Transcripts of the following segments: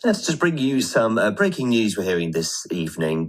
Let's just bring you some breaking news we're hearing this evening.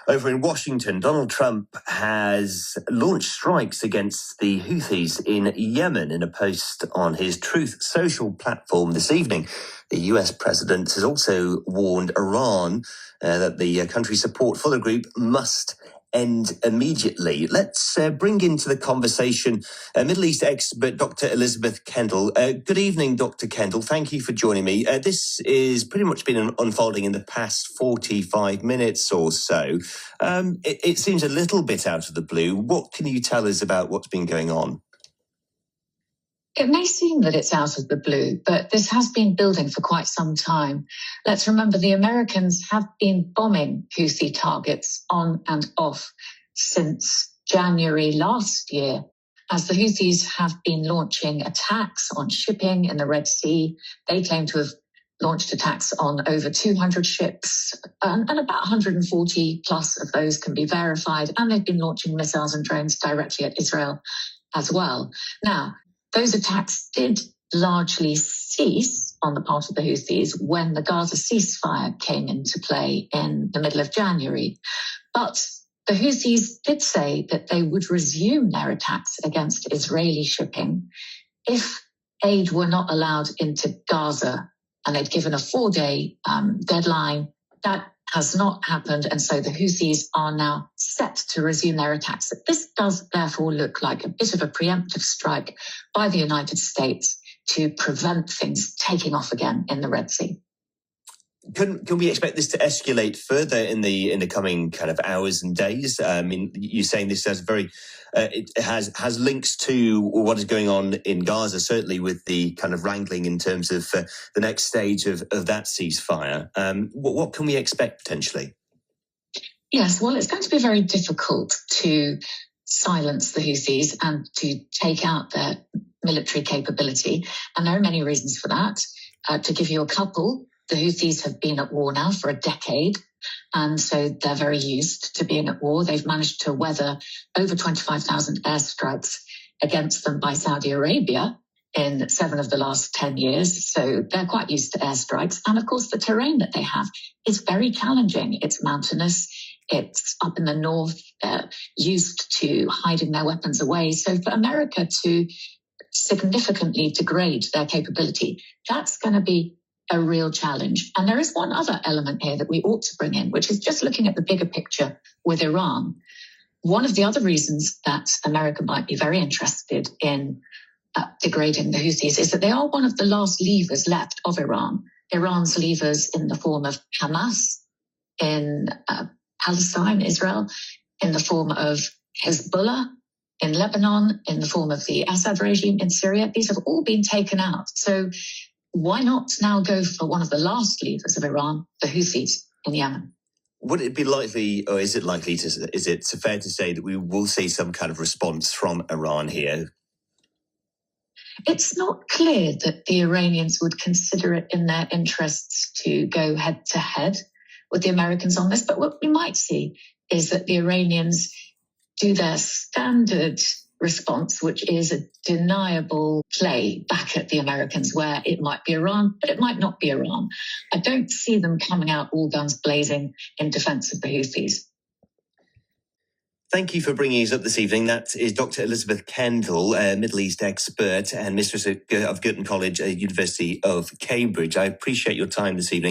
Over in Washington, Donald Trump has launched strikes against the Houthis in Yemen. In a post on his Truth Social platform this evening, the US president has also warned Iran that the country's support for the group must end immediately. Let's bring into the conversation Middle East expert Dr. Elisabeth Kendall. Good evening, Dr. Kendall. Thank you for joining me. This is pretty much been unfolding in the past 45 minutes or so. It seems a little bit out of the blue. What can you tell us about what's been going on? It may seem that it's out of the blue, but this has been building for quite some time. Let's remember the Americans have been bombing Houthi targets on and off since January last year, as the Houthis have been launching attacks on shipping in the Red Sea. They claim to have launched attacks on over 200 ships, and about 140 plus of those can be verified. And they've been launching missiles and drones directly at Israel as well. Now, those attacks did largely cease on the part of the Houthis when the Gaza ceasefire came into play in the middle of January. But the Houthis did say that they would resume their attacks against Israeli shipping if aid were not allowed into Gaza. And they'd given a 4-day deadline. That has not happened. And so the Houthis are now set to resume their attacks. This does therefore look like a bit of a preemptive strike by the United States to prevent things taking off again in the Red Sea. Can we expect this to escalate further in the coming kind of hours and days? I mean, you're saying this has it has links to what is going on in Gaza, certainly with the kind of wrangling in terms of the next stage of that ceasefire. What can we expect potentially? Yes, well, it's going to be very difficult to silence the Houthis and to take out their military capability. And there are many reasons for that. To give you a couple, the Houthis have been at war now for a decade, and so they're very used to being at war. They've managed to weather over 25,000 airstrikes against them by Saudi Arabia in 7 of the last 10 years. So they're quite used to airstrikes. And of course, the terrain that they have is very challenging. It's mountainous. It's up in the north. They're used to hiding their weapons away. So for America to significantly degrade their capability, that's going to be a real challenge. And there is one other element here that we ought to bring in, which is just looking at the bigger picture with Iran. One of the other reasons that America might be very interested in degrading the Houthis is that they are one of the last levers left of Iran. Iran's levers in the form of Hamas in Palestine, Israel, in the form of Hezbollah in Lebanon, in the form of the Assad regime in Syria. These have all been taken out. So why not now go for one of the last levers of Iran, the Houthis in Yemen? Would it be likely, or is it fair to say that we will see some kind of response from Iran here? It's not clear that the Iranians would consider it in their interests to go head to head with the Americans on this. But what we might see is that the Iranians do their standard response, which is a deniable play back at the Americans, where it might be Iran, but it might not be Iran. I don't see them coming out all guns blazing in defense of the Houthis. Thank you for bringing us up this evening. That is Dr. Elisabeth Kendall, a Middle East expert and mistress of Girton College, University of Cambridge. I appreciate your time this evening.